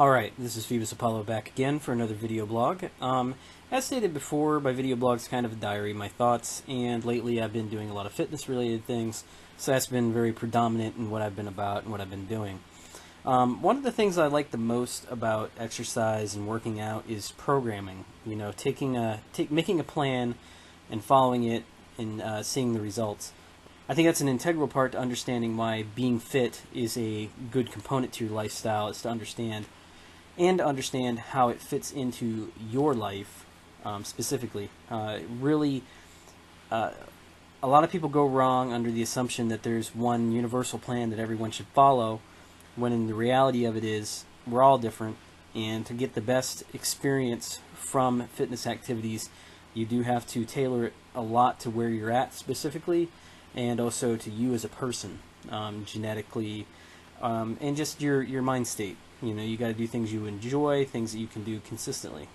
Alright, this is Phoebus Apollo back again for another video blog. As stated before, my video blog is kind of a diary, my thoughts, and lately I've been doing a lot of fitness related things, so that's been very predominant in what I've been about and what I've been doing. One of the things I like the most about exercise and working out is programming. You know, making a plan and following it and seeing the results. I think that's an integral part to understanding why being fit is a good component to your lifestyle, is to understand how it fits into your life specifically. Really, a lot of people go wrong under the assumption that there's one universal plan that everyone should follow, when in the reality of it is we're all different, and to get the best experience from fitness activities, you do have to tailor it a lot to where you're at specifically, and also to you as a person, genetically, and just your mind state. You know, you got to do things you enjoy, things that you can do consistently.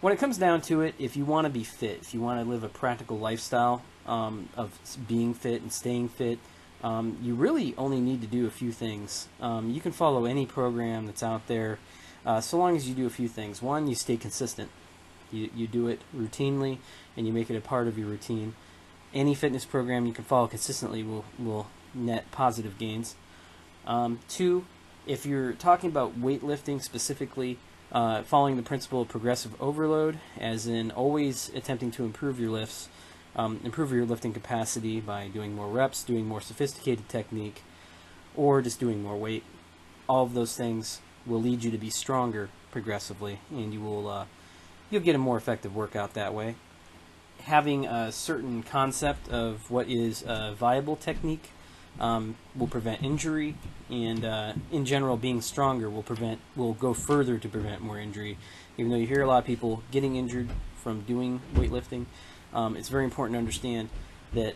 When it comes down to it, if you want to be fit, if you want to live a practical lifestyle of being fit and staying fit, you really only need to do a few things. You can follow any program that's out there, so long as you do a few things. One, you stay consistent. You do it routinely, and you make it a part of your routine. Any fitness program you can follow consistently will net positive gains. Two, if you're talking about weightlifting specifically, following the principle of progressive overload, as in always attempting to improve your lifts, improve your lifting capacity by doing more reps, doing more sophisticated technique, or just doing more weight. All of those things will lead you to be stronger progressively, and you'll get a more effective workout that way. Having a certain concept of what is a viable technique will prevent injury, and in general, being stronger will go further to prevent more injury. Even though you hear a lot of people getting injured from doing weightlifting, it's very important to understand that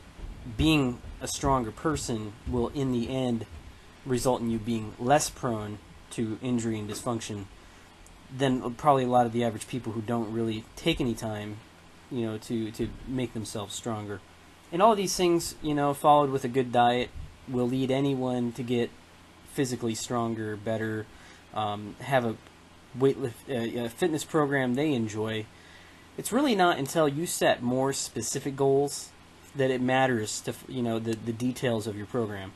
being a stronger person will, in the end, result in you being less prone to injury and dysfunction than probably a lot of the average people who don't really take any time, you know, to make themselves stronger. And all of these things, you know, followed with a good diet, will lead anyone to get physically stronger, better, have a a fitness program they enjoy. It's really not until you set more specific goals that it matters to, you know, the details of your program.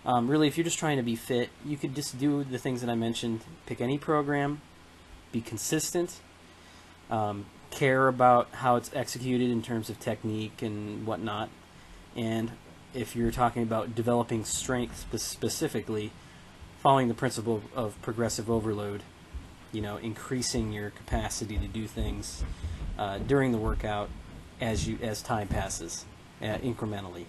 Really, if you're just trying to be fit, you could just do the things that I mentioned. Pick any program, be consistent, care about how it's executed in terms of technique and whatnot, and if you're talking about developing strength specifically, following the principle of progressive overload, you know, increasing your capacity to do things during the workout as time passes, incrementally.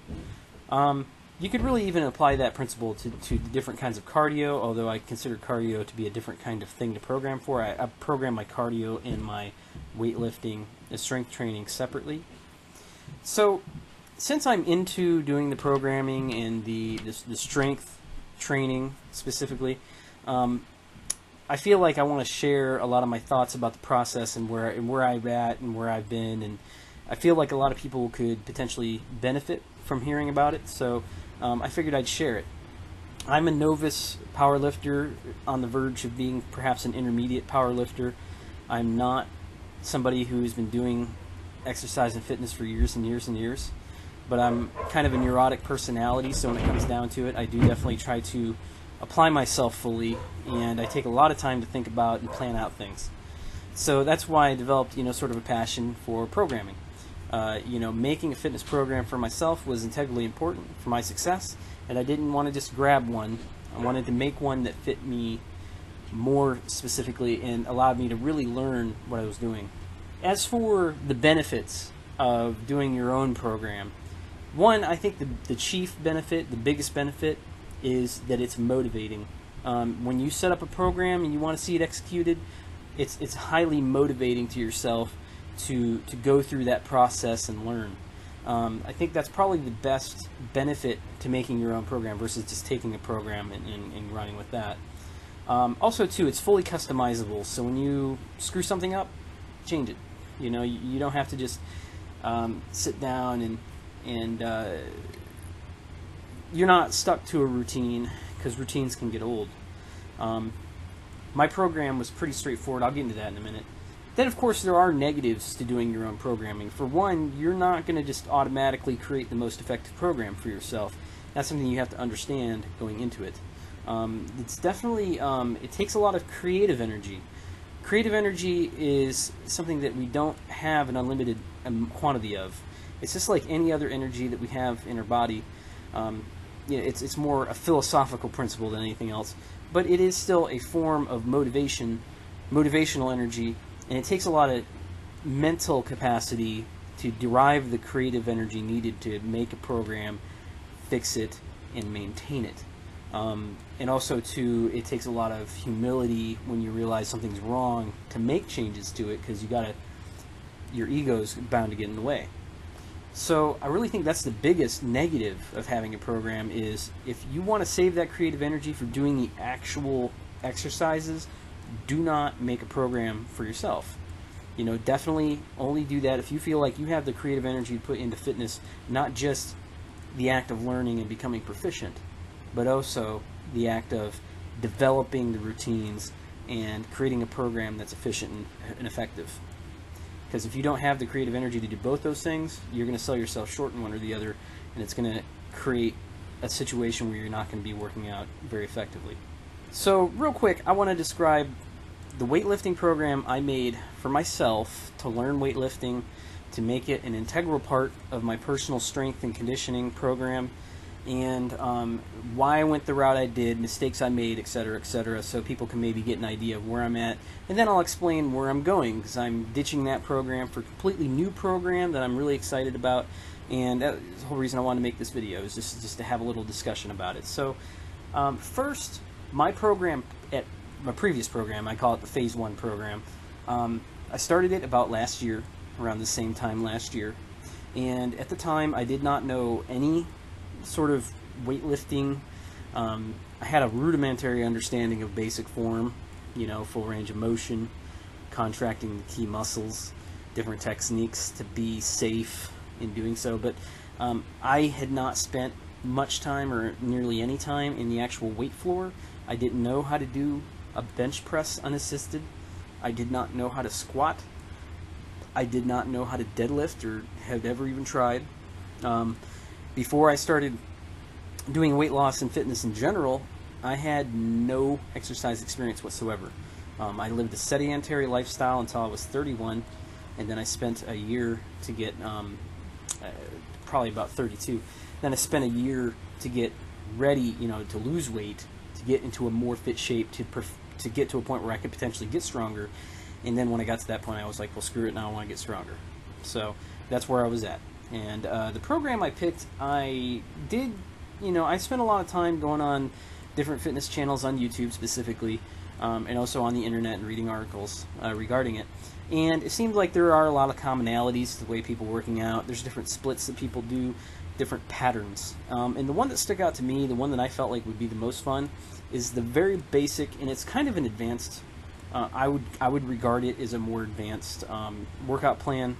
You could really even apply that principle to different kinds of cardio, although I consider cardio to be a different kind of thing to program for. I program my cardio and my weightlifting and strength training separately. So, since I'm into doing the programming and the strength training specifically, I feel like I want to share a lot of my thoughts about the process and where I'm at and where I've been, and I feel like a lot of people could potentially benefit from hearing about it, so I figured I'd share it. I'm a novice powerlifter on the verge of being perhaps an intermediate powerlifter. I'm not somebody who's been doing exercise and fitness for years and years and years, but I'm kind of a neurotic personality, so when it comes down to it, I do definitely try to apply myself fully, and I take a lot of time to think about and plan out things. So that's why I developed, you know, sort of a passion for programming. You know, making a fitness program for myself was integrally important for my success, and I didn't want to just grab one. I wanted to make one that fit me more specifically and allowed me to really learn what I was doing. As for the benefits of doing your own program, one, I think the chief benefit, the biggest benefit, is that it's motivating. When you set up a program and you want to see it executed, it's highly motivating to yourself to go through that process and learn. I think that's probably the best benefit to making your own program versus just taking a program and running with that. Also, too, it's fully customizable, so when you screw something up, change it. You know, you don't have to just sit down and you're not stuck to a routine, because routines can get old. My program was pretty straightforward. I'll get into that in a minute. Then, of course, there are negatives to doing your own programming. For one, you're not going to just automatically create the most effective program for yourself. That's something you have to understand going into it. It's definitely, it takes a lot of creative energy. Creative energy is something that we don't have an unlimited quantity of. It's just like any other energy that we have in our body. It's more a philosophical principle than anything else. But it is still a form of motivational energy, and it takes a lot of mental capacity to derive the creative energy needed to make a program, fix it, and maintain it. And also, too, it takes a lot of humility when you realize something's wrong to make changes to it, because your ego's bound to get in the way. So I really think that's the biggest negative of having a program is if you want to save that creative energy for doing the actual exercises, do not make a program for yourself. Definitely only do that if you feel like you have the creative energy to put into fitness, not just the act of learning and becoming proficient, but also the act of developing the routines and creating a program that's efficient and effective. Because if you don't have the creative energy to do both those things, you're going to sell yourself short in one or the other, and it's going to create a situation where you're not going to be working out very effectively. So real quick, I want to describe the weightlifting program I made for myself to learn weightlifting, to make it an integral part of my personal strength and conditioning program, and why I went the route I did, mistakes I made, etc., so people can maybe get an idea of where I'm at. And then I'll explain where I'm going, because I'm ditching that program for a completely new program that I'm really excited about, and that's the whole reason I wanted to make this video, is just to have a little discussion about it. So first, my program, at my previous program, I call it the Phase 1 program. I started it about last year, around the same time last year, and at the time I did not know any sort of weightlifting. I had a rudimentary understanding of basic form, full range of motion, contracting the key muscles, different techniques to be safe in doing so, but I had not spent much time or nearly any time in the actual weight floor. I didn't know how to do a bench press unassisted. I did not know how to squat. I did not know how to deadlift, or have ever even tried. Before I started doing weight loss and fitness in general, I had no exercise experience whatsoever. I lived a sedentary lifestyle until I was 31, and then I spent a year to get, probably about 32, then I spent a year to get ready, to lose weight, to get into a more fit shape, to get to a point where I could potentially get stronger. And then when I got to that point, I was like, well, screw it, now I want to get stronger. So that's where I was at. And the program I picked, I spent a lot of time going on different fitness channels on YouTube specifically, and also on the internet and reading articles regarding it. And it seemed like there are a lot of commonalities to the way people working out. There's different splits that people do, different patterns. And the one that stuck out to me, the one that I felt like would be the most fun, is the very basic, and it's kind of an advanced, I would regard it as a more advanced workout plan,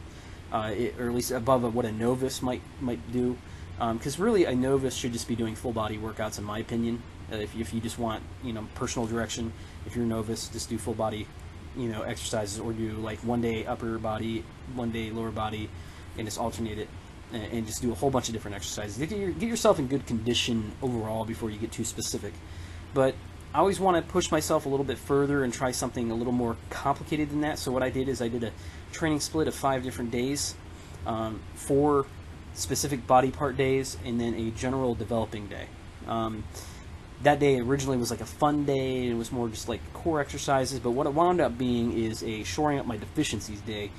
or at least above what a novice might do. Because really, a novice should just be doing full body workouts, in my opinion. If you just want personal direction, if you're a novice, just do full body exercises, or do like one day upper body, one day lower body, and just alternate it, and just do a whole bunch of different exercises. Get yourself in good condition overall before you get too specific. But I always want to push myself a little bit further and try something a little more complicated than that. So what I did is I did a training split of 5 different days, 4 specific body part days, and then a general developing day. That day originally was like a fun day, and it was more just like core exercises, but what it wound up being is a shoring up my deficiencies day.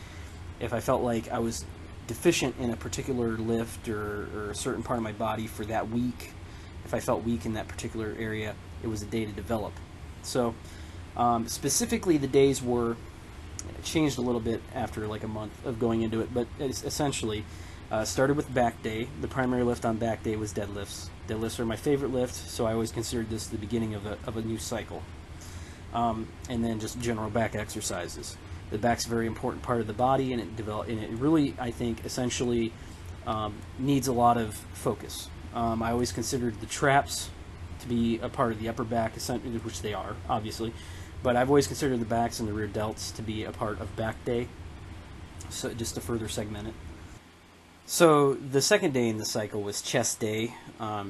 If I felt like I was deficient in a particular lift or a certain part of my body for that week, if I felt weak in that particular area, it was a day to develop. So specifically the days were changed a little bit after like a month of going into it, but it's essentially started with back day. The primary lift on back day was deadlifts. Deadlifts are my favorite lift, so I always considered this the beginning of a new cycle. And then just general back exercises. The back's a very important part of the body, and it really, I think, essentially needs a lot of focus. I always considered the traps to be a part of the upper back, which they are, obviously, But I've always considered the backs and the rear delts to be a part of back day, so just to further segment it. So the second day in the cycle was chest day.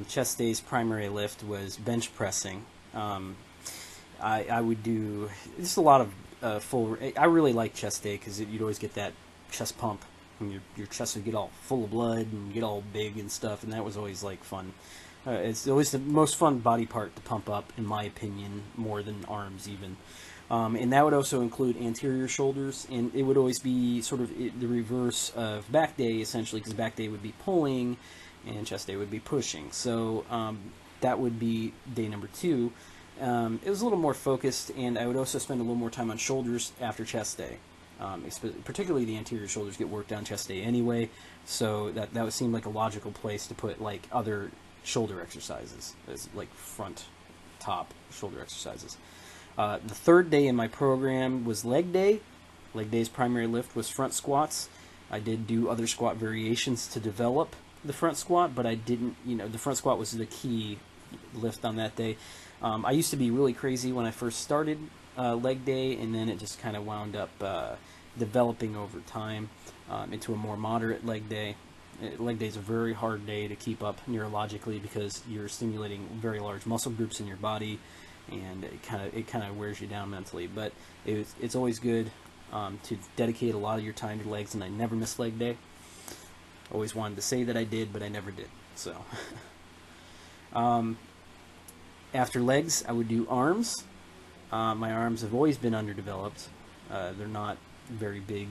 Chest day's primary lift was bench pressing. I would do just a lot of full. I really like chest day because you'd always get that chest pump, and your chest would get all full of blood and get all big and stuff, and that was always like fun. It's always the most fun body part to pump up, in my opinion, more than arms even. And that would also include anterior shoulders, and it would always be sort of the reverse of back day, essentially, because back day would be pulling, and chest day would be pushing. So that would be day number 2. It was a little more focused, and I would also spend a little more time on shoulders after chest day. Particularly the anterior shoulders get worked on chest day anyway, so that would seem like a logical place to put like other shoulder exercises, as like front, top shoulder exercises. The third day in my program was leg day. Leg day's primary lift was front squats. I did do other squat variations to develop the front squat, but I didn't, the front squat was the key lift on that day. I used to be really crazy when I first started leg day, and then it just kind of wound up developing over time into a more moderate leg day. Leg day is a very hard day to keep up neurologically because you're stimulating very large muscle groups in your body, and it kind of wears you down mentally. But it's always good to dedicate a lot of your time to legs, and I never missed leg day. Always wanted to say that I did, but I never did. So after legs, I would do arms. My arms have always been underdeveloped. They're not very big,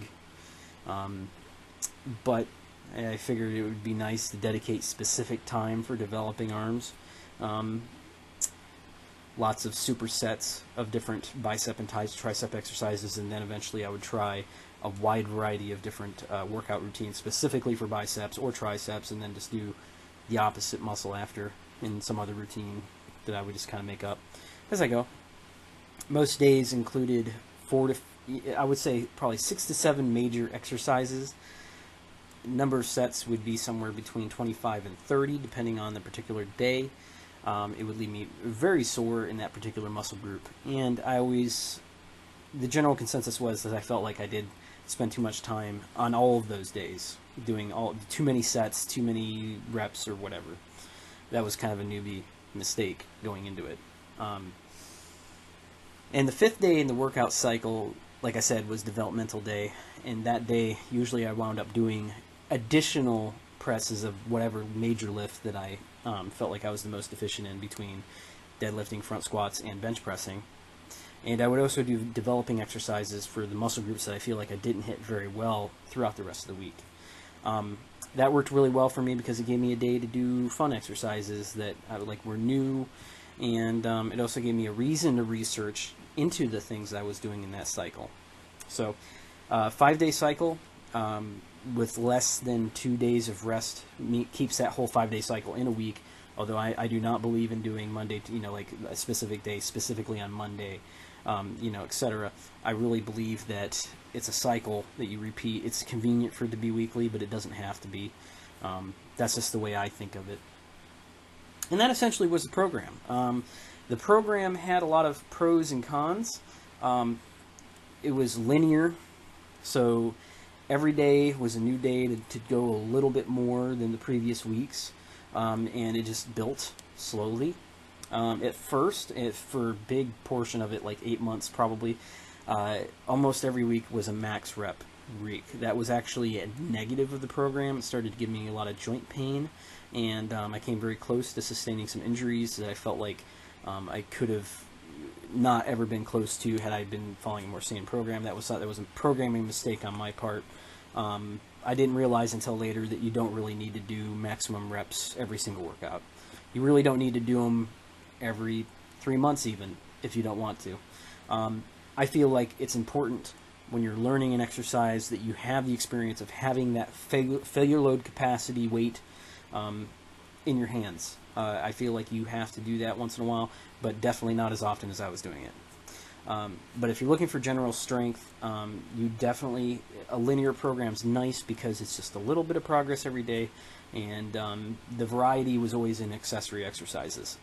but I figured it would be nice to dedicate specific time for developing arms. Lots of supersets of different bicep and tricep exercises, and then eventually I would try a wide variety of different workout routines specifically for biceps or triceps, and then just do the opposite muscle after in some other routine that I would just kind of make up as I go. Most days included I would say probably 6 to 7 major exercises. Number of sets would be somewhere between 25 and 30, depending on the particular day. It would leave me very sore in that particular muscle group. And the general consensus was that I felt like I did spend too much time on all of those days, doing too many sets, too many reps, or whatever. That was kind of a newbie mistake going into it. And the 5th day in the workout cycle, like I said, was developmental day. And that day, usually I wound up doing additional presses of whatever major lift that I felt like I was the most efficient in between deadlifting, front squats, and bench pressing. And I would also do developing exercises for the muscle groups that I feel like I didn't hit very well throughout the rest of the week. That worked really well for me because it gave me a day to do fun exercises that were new, and it also gave me a reason to research into the things I was doing in that cycle. So, 5-day cycle with less than 2 days of rest keeps that whole 5-day cycle in a week. Although I do not believe in doing Monday, like a specific day, specifically on Monday, etc. I really believe that it's a cycle that you repeat. It's convenient for it to be weekly, but it doesn't have to be. That's just the way I think of it. And that essentially was the program. The program had a lot of pros and cons. It was linear, so every day was a new day to go a little bit more than the previous weeks. And it just built slowly. At first, for a big portion of it, like 8 months probably, almost every week was a max rep week. That was actually a negative of the program. It started to give me a lot of joint pain, and I came very close to sustaining some injuries that I felt like I could have not ever been close to had I been following a more sane program. That was a programming mistake on my part. I didn't realize until later that you don't really need to do maximum reps every single workout. You really don't need to do them every 3 months even, if you don't want to. I feel like it's important when you're learning an exercise that you have the experience of having that failure load capacity weight in your hands. I feel like you have to do that once in a while, but definitely not as often as I was doing it. But if you're looking for general strength, a linear program's nice because it's just a little bit of progress every day, and the variety was always in accessory exercises.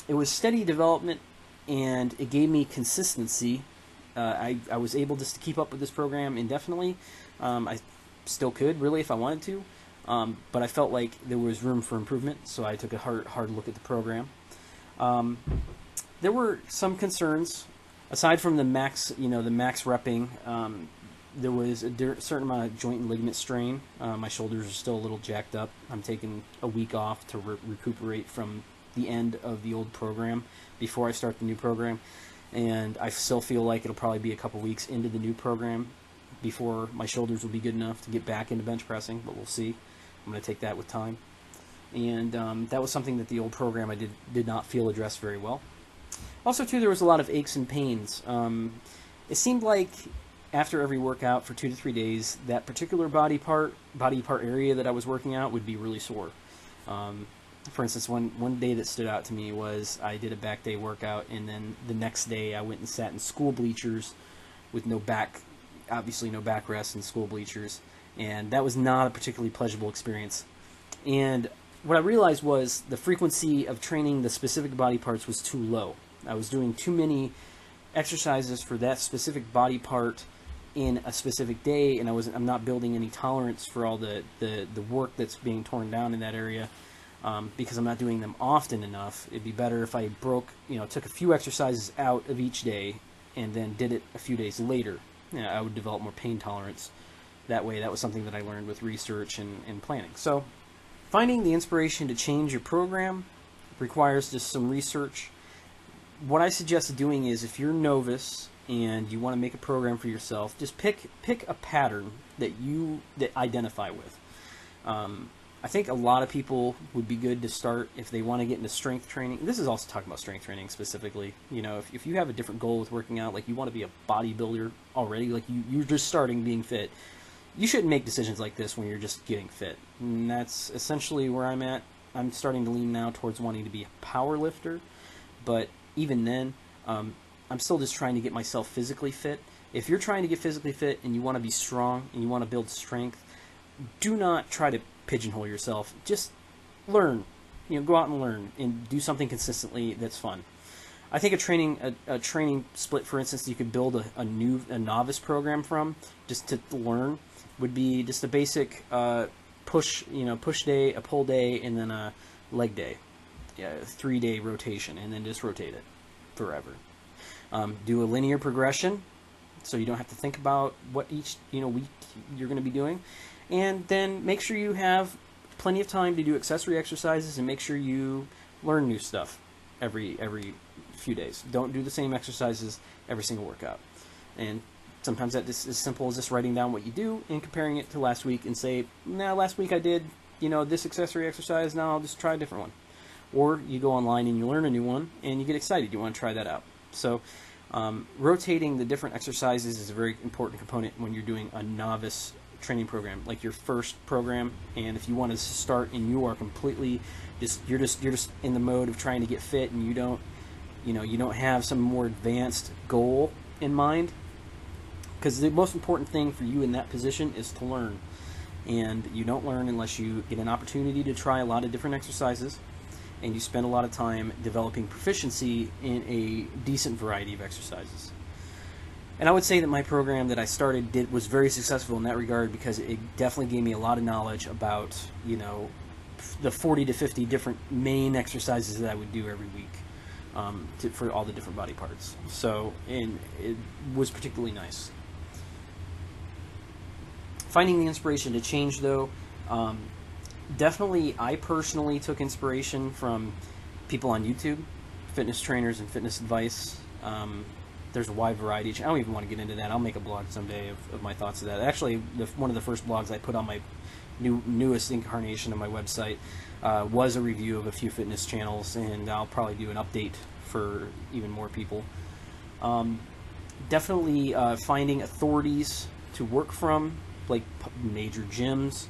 It was steady development and it gave me consistency. I was able just to keep up with this program indefinitely. I still could, really, if I wanted to, but I felt like there was room for improvement, so I took a hard look at the program. There were some concerns, aside from the max repping. There was a certain amount of joint and ligament strain. My shoulders are still a little jacked up. I'm taking a week off to recuperate from the end of the old program before I start the new program. And I still feel like it'll probably be a couple weeks into the new program before my shoulders will be good enough to get back into bench pressing, but we'll see. I'm going to take that with time. And that was something that the old program I did not feel addressed very well. Also, too, there was a lot of aches and pains. It seemed like after every workout for 2 to 3 days, that particular body part area that I was working out would be really sore. For instance, one day that stood out to me was I did a back day workout, and then the next day I went and sat in school bleachers with obviously no back rest in school bleachers, and that was not a particularly pleasurable experience. And what I realized was the frequency of training the specific body parts was too low. I was doing too many exercises for that specific body part in a specific day, and I'm not building any tolerance for all the work that's being torn down in that area. Because I'm not doing them often enough. It'd be better if I took a few exercises out of each day and then did it a few days later. I would develop more pain tolerance that way. That was something that I learned with research and planning. So finding the inspiration to change your program requires just some research. What I suggest doing is, if you're a novice and you want to make a program for yourself, just pick a pattern that identify with. I think a lot of people would be good to start if they want to get into strength training. This is also talking about strength training specifically. If you have a different goal with working out, like you want to be a bodybuilder already, like you're just starting being fit, you shouldn't make decisions like this when you're just getting fit. And that's essentially where I'm at. I'm starting to lean now towards wanting to be a power lifter, but even then, I'm still just trying to get myself physically fit. If you're trying to get physically fit and you want to be strong and you want to build strength, do not try to pigeonhole yourself. Just learn. Go out and learn and do something consistently that's fun. I think a training split, for instance, you could build a novice program from, just to learn, would be just a basic push day, a pull day, and then a leg day. 3-day rotation, and then just rotate it forever. Do a linear progression, so you don't have to think about what each week you're going to be doing. And then make sure you have plenty of time to do accessory exercises, and make sure you learn new stuff every few days. Don't do the same exercises every single workout. And sometimes that is as simple as just writing down what you do and comparing it to last week and say, nah, last week I did this accessory exercise, now I'll just try a different one. Or you go online and you learn a new one and you get excited, you want to try that out. So rotating the different exercises is a very important component when you're doing a novice training program, like your first program. And if you want to start and you are completely you're just in the mode of trying to get fit, and you don't have some more advanced goal in mind, because the most important thing for you in that position is to learn. And you don't learn unless you get an opportunity to try a lot of different exercises, and you spend a lot of time developing proficiency in a decent variety of exercises. And I would say that my program that I started was very successful in that regard, because it definitely gave me a lot of knowledge about, the 40 to 50 different main exercises that I would do every week for all the different body parts. So, and it was particularly nice. Finding the inspiration to change, though, definitely I personally took inspiration from people on YouTube, fitness trainers and fitness advice. There's a wide variety. I don't even want to get into that. I'll make a blog someday of my thoughts of that. Actually, one of the first blogs I put on my newest incarnation of my website was a review of a few fitness channels, and I'll probably do an update for even more people. Definitely finding authorities to work from, like major gyms,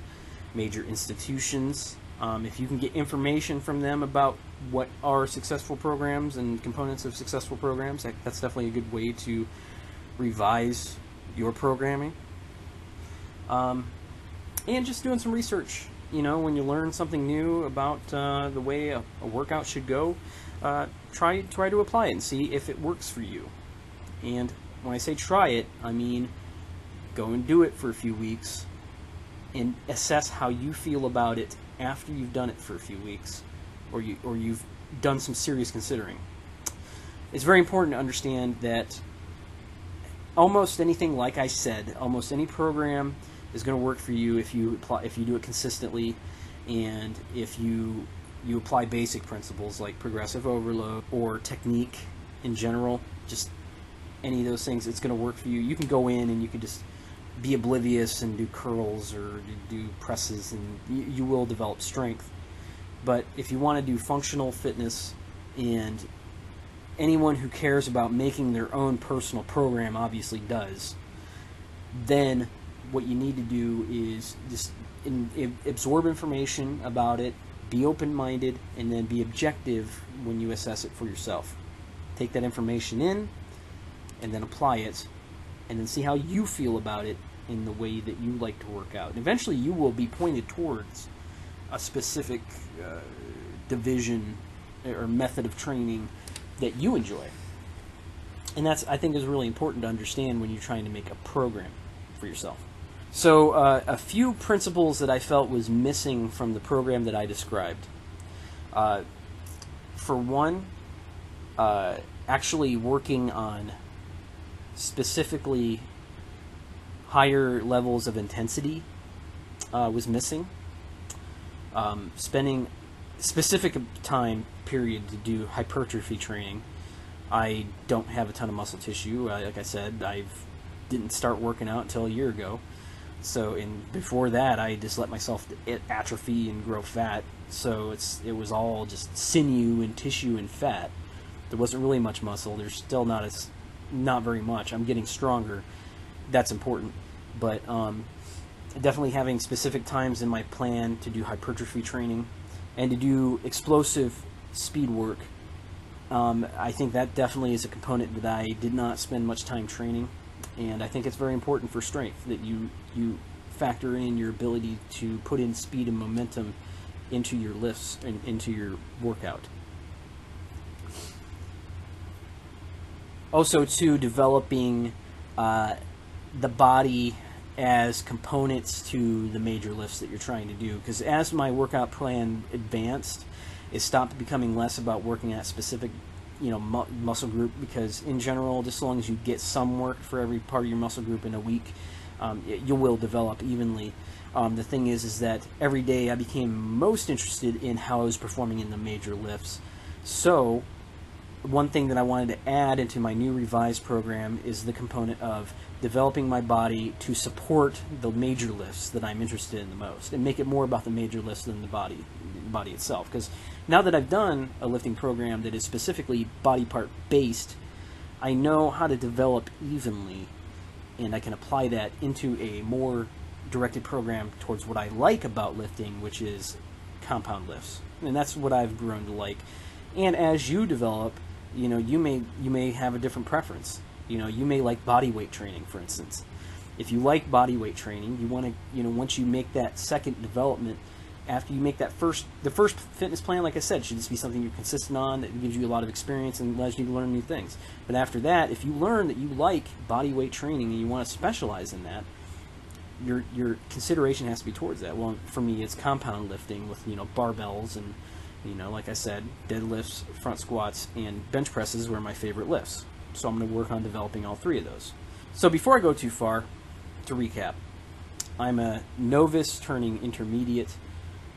major institutions. If you can get information from them about what are successful programs and components of successful programs, that's definitely a good way to revise your programming. And just doing some research. When you learn something new about the way a workout should go, try to apply it and see if it works for you. And when I say try it, I mean go and do it for a few weeks and assess how you feel about it after you've done it for a few weeks, or you've done some serious considering. It's very important to understand that almost anything, like I said, almost any program is going to work for you if you do it consistently, and if you apply basic principles like progressive overload or technique in general. Just any of those things, it's going to work for you. You can go in and you can just be oblivious and do curls or do presses, and you will develop strength. But if you want to do functional fitness, and anyone who cares about making their own personal program obviously does, then what you need to do is just absorb information about it, be open-minded, and then be objective when you assess it for yourself. Take that information in and then apply it, and then see how you feel about it in the way that you like to work out. And eventually you will be pointed towards a specific division or method of training that you enjoy. And that's, I think, is really important to understand when you're trying to make a program for yourself. So a few principles that I felt was missing from the program that I described. For one, actually working on specifically higher levels of intensity was missing. Spending specific time period to do hypertrophy training. I don't have a ton of muscle tissue. Like I said, I didn't start working out until a year ago. So, before that, I just let myself atrophy and grow fat. So it was all just sinew and tissue and fat. There wasn't really much muscle. There's still not very much. I'm getting stronger. That's important. But definitely having specific times in my plan to do hypertrophy training and to do explosive speed work. I think that definitely is a component that I did not spend much time training, and I think it's very important for strength that you factor in your ability to put in speed and momentum into your lifts and into your workout. Also, too, developing the body as components to the major lifts that you're trying to do. Because as my workout plan advanced, it stopped becoming less about working at specific, muscle group. Because in general, just as long as you get some work for every part of your muscle group in a week, you will develop evenly. The thing is that every day I became most interested in how I was performing in the major lifts. So one thing that I wanted to add into my new revised program is the component of developing my body to support the major lifts that I'm interested in the most, and make it more about the major lifts than the body itself. Because now that I've done a lifting program that is specifically body part based, I know how to develop evenly, and I can apply that into a more directed program towards what I like about lifting, which is compound lifts. And that's what I've grown to like. And as you develop, you may have a different preference. You may like body weight training, for instance. If you like body weight training, you want to, once you make that second development, after you make the first fitness plan, like I said, should just be something you're consistent on, that gives you a lot of experience and allows you to learn new things. But after that, if you learn that you like body weight training and you want to specialize in that, your consideration has to be towards that. Well, for me, it's compound lifting with barbells and like I said, deadlifts, front squats, and bench presses were my favorite lifts. So I'm going to work on developing all three of those. So before I go too far, to recap, I'm a novice turning intermediate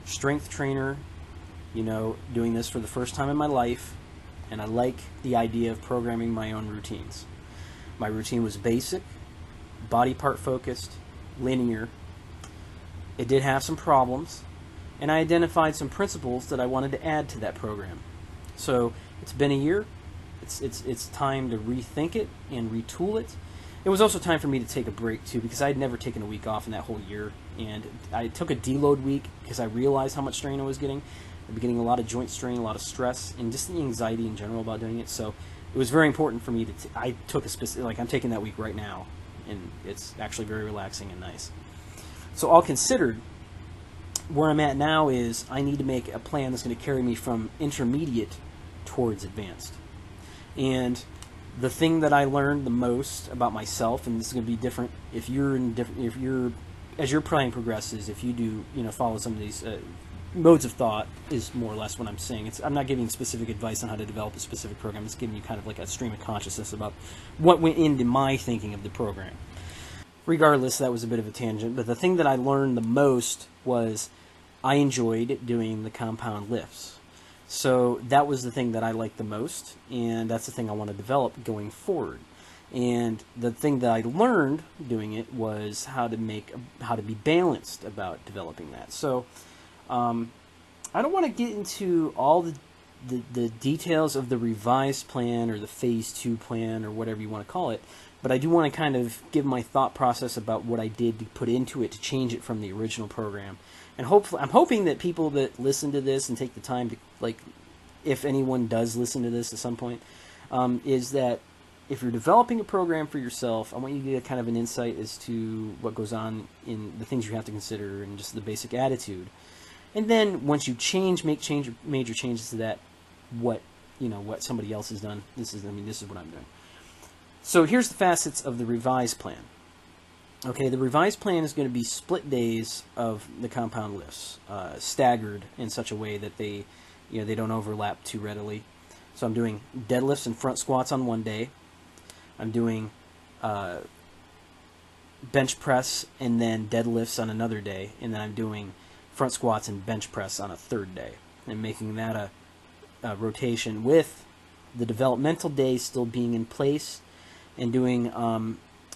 strength trainer, doing this for the first time in my life, and I like the idea of programming my own routines. My routine was basic, body part focused, linear. It did have some problems, and I identified some principles that I wanted to add to that program. So it's been a year. It's time to rethink it and retool it. It was also time for me to take a break too, because I had never taken a week off in that whole year, and I took a deload week because I realized how much strain I was getting. I've been getting a lot of joint strain, a lot of stress, and just the anxiety in general about doing it. So it was very important for me to. I took a specific, I'm taking that week right now, and it's actually very relaxing and nice. So all considered, where I'm at now is I need to make a plan that's going to carry me from intermediate towards advanced. And the thing that I learned the most about myself, and this is going to be different if you're in different, if you're, as your playing progresses, if you do, follow some of these modes of thought, is more or less what I'm saying. I'm not giving specific advice on how to develop a specific program. It's giving you kind of like a stream of consciousness about what went into my thinking of the program. Regardless, that was a bit of a tangent, but the thing that I learned the most was I enjoyed doing the compound lifts. So that was the thing that I liked the most, and that's the thing I want to develop going forward. And the thing that I learned doing it was how to be balanced about developing that. So I don't want to get into all the details of the revised plan or the phase 2 plan or whatever you want to call it, but I do want to kind of give my thought process about what I did to put into it to change it from the original program. And hopefully, I'm hoping that people that listen to this and take the time to, like, if anyone does listen to this at some point, is that if you're developing a program for yourself, I want you to get kind of an insight as to what goes on in the things you have to consider and just the basic attitude. And then once you make major changes to that, what somebody else has done. This is what I'm doing. So here's the facets of the revised plan. Okay, the revised plan is going to be split days of the compound lifts, staggered in such a way that they don't overlap too readily. So I'm doing deadlifts and front squats on one day. I'm doing bench press and then deadlifts on another day, and then I'm doing front squats and bench press on a third day, and making that a rotation with the developmental day still being in place, and doing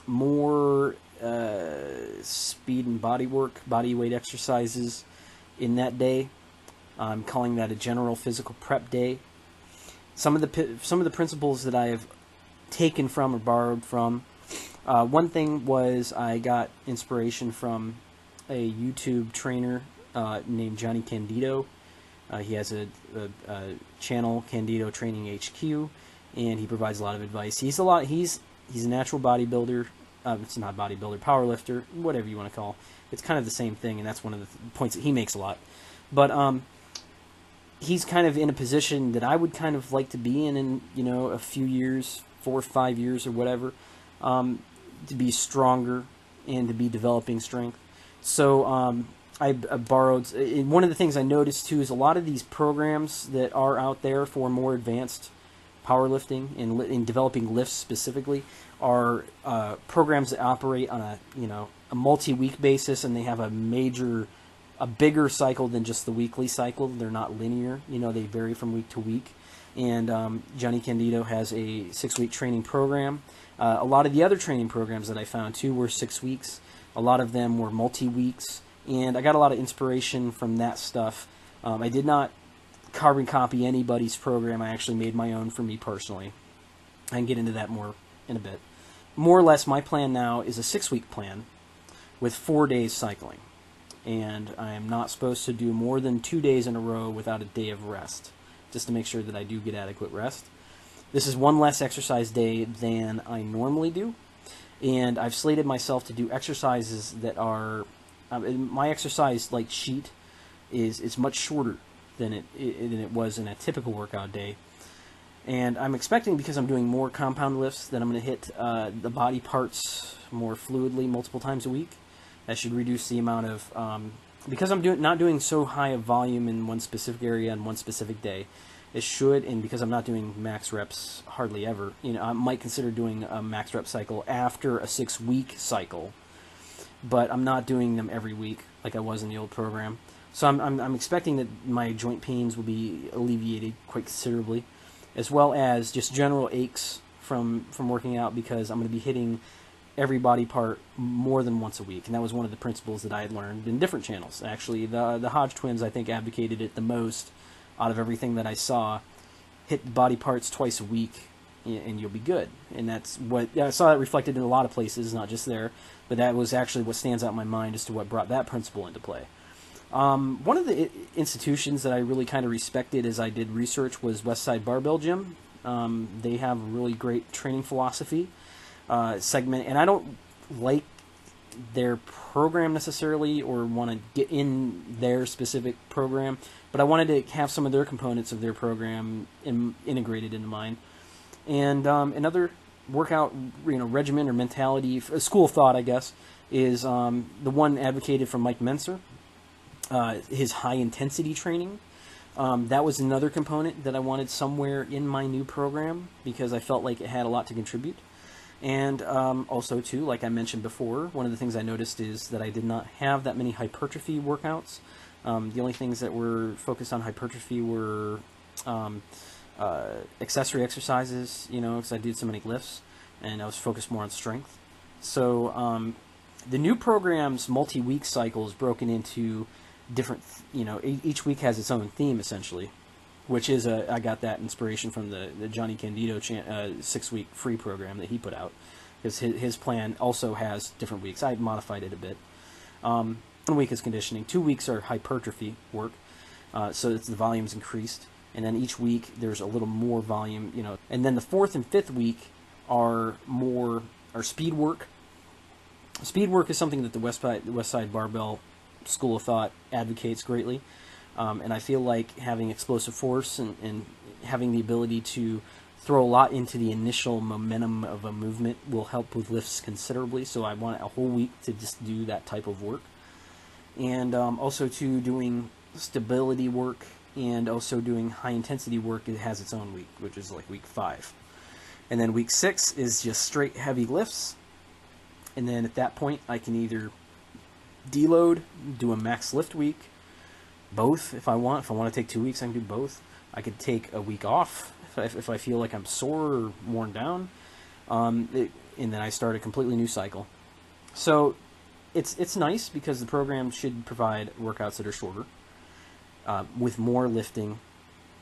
more speed and body work, body weight exercises in that day. I'm calling that a general physical prep day. Some of the principles that I have taken from or borrowed from. One thing was I got inspiration from a YouTube trainer named Johnny Candido. He has a channel, Candido Training HQ, and he provides a lot of advice. He's a natural bodybuilder. It's not bodybuilder, powerlifter, whatever you want to call. It's kind of the same thing, and that's one of the points that he makes a lot. But he's kind of in a position that I would kind of like to be in a few years, 4 or 5 years or whatever, to be stronger and to be developing strength. So I borrowed. One of the things I noticed too is a lot of these programs that are out there for more advanced powerlifting and in developing lifts specifically are programs that operate on a multi-week basis, and they have a bigger cycle than just the weekly cycle. They're not linear. They vary from week to week. And Johnny Candido has a 6-week training program. A lot of the other training programs that I found too were 6 weeks. A lot of them were multi-weeks, and I got a lot of inspiration from that stuff. I did not carbon copy anybody's program. I actually made my own for me personally. I can get into that more in a bit. More or less, my plan now is a 6-week plan with 4 days cycling. And I am not supposed to do more than 2 days in a row without a day of rest, just to make sure that I do get adequate rest. This is one less exercise day than I normally do, and I've slated myself to do exercises that are my exercise sheet is much shorter than it was in a typical workout day. And I'm expecting, because I'm doing more compound lifts, that I'm going to hit the body parts more fluidly multiple times a week. That should reduce the amount of because I'm not doing so high a volume in one specific area on one specific day. It should, and because I'm not doing max reps hardly ever, I might consider doing a max rep cycle after a 6-week cycle, but I'm not doing them every week like I was in the old program. So I'm expecting that my joint pains will be alleviated quite considerably, as well as just general aches from working out, because I'm going to be hitting every body part more than once a week. And that was one of the principles that I had learned in different channels. Actually, the Hodge twins, I think, advocated it the most out of everything that I saw. Hit the body parts twice a week and you'll be good. And that's what I saw that reflected in a lot of places, not just there, but that was actually what stands out in my mind as to what brought that principle into play. One of the institutions that I really kind of respected as I did research was Westside Barbell Gym. They have a really great training philosophy segment, and I don't like their program necessarily or want to get in their specific program, but I wanted to have some of their components of their program integrated into mine. And another workout, regimen or mentality, a school of thought, I guess, is the one advocated from Mike Menser, his high intensity training. That was another component that I wanted somewhere in my new program because I felt like it had a lot to contribute. And also, too, like I mentioned before, one of the things I noticed is that I did not have that many hypertrophy workouts. The only things that were focused on hypertrophy were accessory exercises, because I did so many lifts, and I was focused more on strength. So the new program's multi-week cycle is broken into different, each week has its own theme, essentially, which is I got that inspiration from the Johnny Candido 6-week free program that he put out, because his plan also has different weeks. I modified it a bit. 1 week is conditioning, 2 weeks are hypertrophy work, so it's the volume's increased, and then each week there's a little more volume, and then the 4th and 5th week are speed work. Speed work is something that the West Side Barbell School of Thought advocates greatly. And I feel like having explosive force and having the ability to throw a lot into the initial momentum of a movement will help with lifts considerably. So I want a whole week to just do that type of work. And also to doing stability work and also doing high intensity work, it has its own week, which is like week 5. And then week 6 is just straight heavy lifts. And then at that point I can either deload, do a max lift week, both if I want. If I want to take 2 weeks, I can do both. I could take a week off if I feel like I'm sore or worn down, and then I start a completely new cycle. So it's nice because the program should provide workouts that are shorter, with more lifting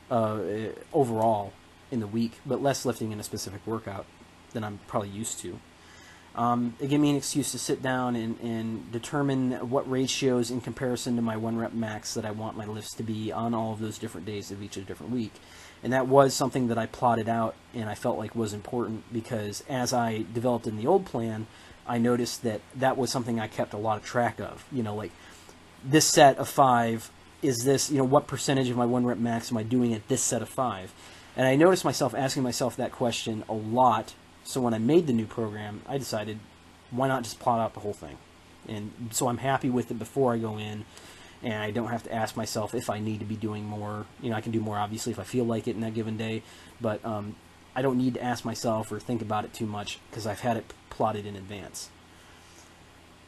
overall in the week, but less lifting in a specific workout than I'm probably used to. It gave me an excuse to sit down and determine what ratios in comparison to my 1 rep max that I want my lifts to be on all of those different days of each different week. And that was something that I plotted out and I felt like was important because as I developed in the old plan, I noticed that that was something I kept a lot of track of. Like this set of 5 is this, what percentage of my 1 rep max am I doing at this set of 5? And I noticed myself asking myself that question a lot. So when I made the new program, I decided, why not just plot out the whole thing? And so I'm happy with it before I go in, and I don't have to ask myself if I need to be doing more. I can do more, obviously, if I feel like it in that given day, but I don't need to ask myself or think about it too much because I've had it plotted in advance.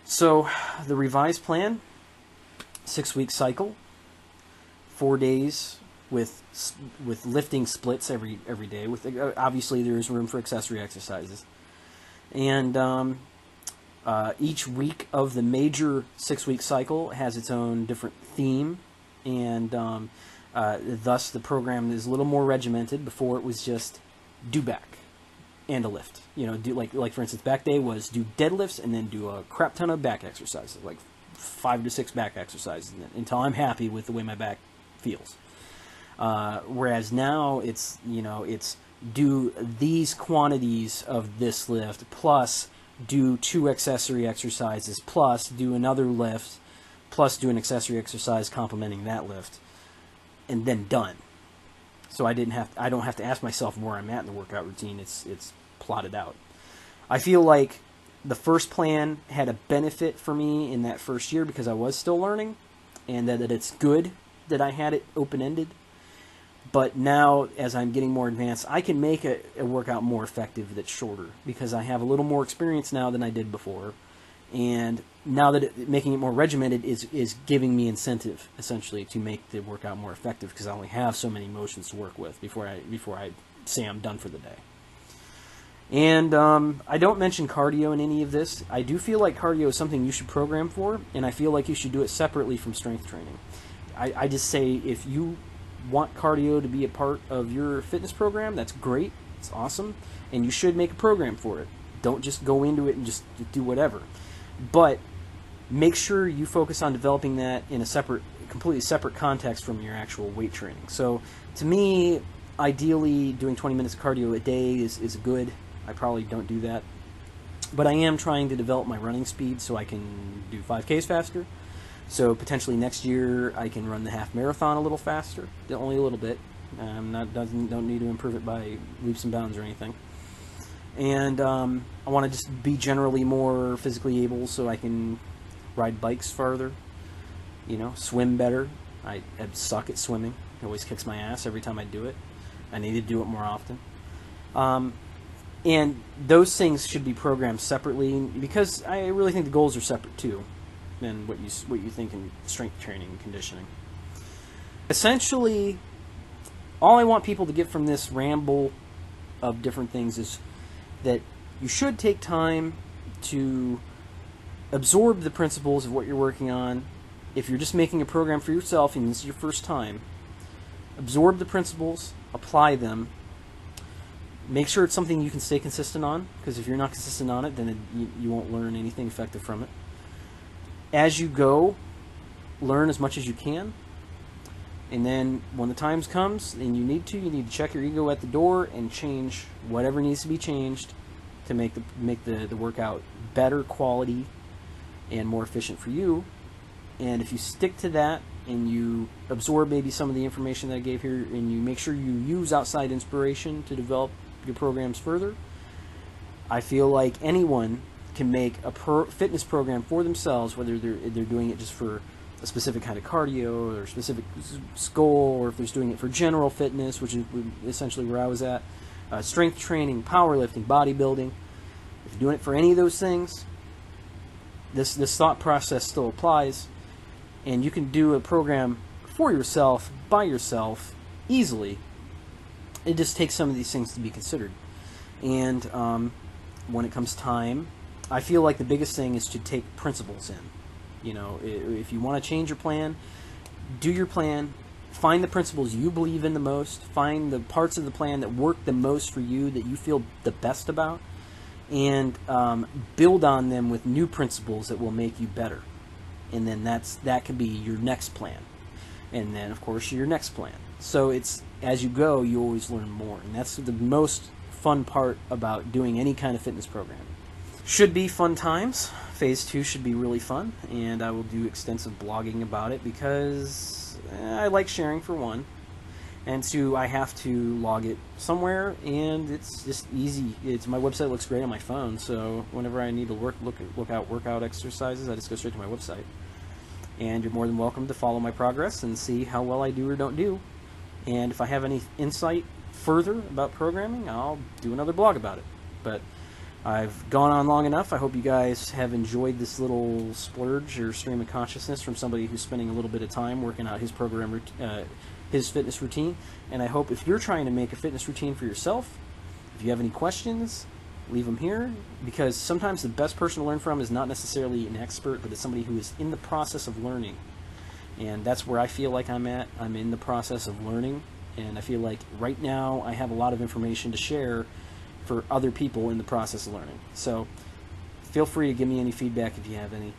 So the revised plan, 6-week cycle, 4 days, with lifting splits every day. With obviously there is room for accessory exercises, and each week of the major 6-week cycle has its own different theme, and thus the program is a little more regimented. Before it was just do back and a lift. Do like for instance, back day was do deadlifts and then do a crap ton of back exercises, like 5 to 6 back exercises until I'm happy with the way my back feels. Whereas now it's do these quantities of this lift plus do 2 accessory exercises plus do another lift plus do an accessory exercise complementing that lift, and then done. So I don't have to ask myself where I'm at in the workout routine. It's plotted out. I feel like the first plan had a benefit for me in that first year because I was still learning, and that it's good that I had it open-ended. But now, as I'm getting more advanced, I can make a workout more effective that's shorter because I have a little more experience now than I did before. And now that making it more regimented is giving me incentive, essentially, to make the workout more effective because I only have so many motions to work with before I say I'm done for the day. And I don't mention cardio in any of this. I do feel like cardio is something you should program for, and I feel like you should do it separately from strength training. I just say if you want cardio to be a part of your fitness program, that's great, it's awesome, and you should make a program for it. Don't just go into it and just do whatever. But make sure you focus on developing that in a completely separate context from your actual weight training. So to me, ideally doing 20 minutes of cardio a day is good. I probably don't do that. But I am trying to develop my running speed so I can do 5Ks faster. So potentially next year I can run the half marathon a little faster, only a little bit. Don't need to improve it by leaps and bounds or anything. And I want to just be generally more physically able so I can ride bikes farther, swim better. I suck at swimming. It always kicks my ass every time I do it. I need to do it more often. And those things should be programmed separately, because I really think the goals are separate too than what you think in strength training and conditioning. Essentially, all I want people to get from this ramble of different things is that you should take time to absorb the principles of what you're working on. If you're just making a program for yourself and this is your first time, absorb the principles, apply them. Make sure it's something you can stay consistent on, because if you're not consistent on it, then you won't learn anything effective from it. As you go, learn as much as you can. And then when the time comes and you need to check your ego at the door and change whatever needs to be changed to make the workout better quality and more efficient for you. And if you stick to that and you absorb maybe some of the information that I gave here, and you make sure you use outside inspiration to develop your programs further, I feel like anyone can make a fitness program for themselves, whether they're doing it just for a specific kind of cardio or a specific goal, or if they're doing it for general fitness, which is essentially where I was at, strength training, powerlifting, bodybuilding. If you're doing it for any of those things, this thought process still applies, and you can do a program for yourself, by yourself, easily. It just takes some of these things to be considered. And when it comes time, I feel like the biggest thing is to take principles in. If you want to change your plan, do your plan, find the principles you believe in the most, find the parts of the plan that work the most for you, that you feel the best about, and build on them with new principles that will make you better. And then that could be your next plan. And then, of course, your next plan. So it's, as you go, you always learn more. And that's the most fun part about doing any kind of fitness program. Should be fun times. Phase 2 should be really fun, and I will do extensive blogging about it because I like sharing, for one, and two, I have to log it somewhere, and it's just easy. My website looks great on my phone, so whenever I need to look out workout exercises, I just go straight to my website. And you're more than welcome to follow my progress and see how well I do or don't do. And if I have any insight further about programming, I'll do another blog about it. But I've gone on long enough. I hope you guys have enjoyed this little splurge or stream of consciousness from somebody who's spending a little bit of time working out his program, his fitness routine. And I hope if you're trying to make a fitness routine for yourself, if you have any questions, leave them here, because sometimes the best person to learn from is not necessarily an expert, but it's somebody who is in the process of learning. And that's where I feel like I'm at. I'm in the process of learning, and I feel like right now I have a lot of information to share for other people in the process of learning. So feel free to give me any feedback if you have any.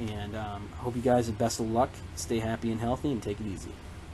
And I hope you guys have best of luck. Stay happy and healthy, and take it easy.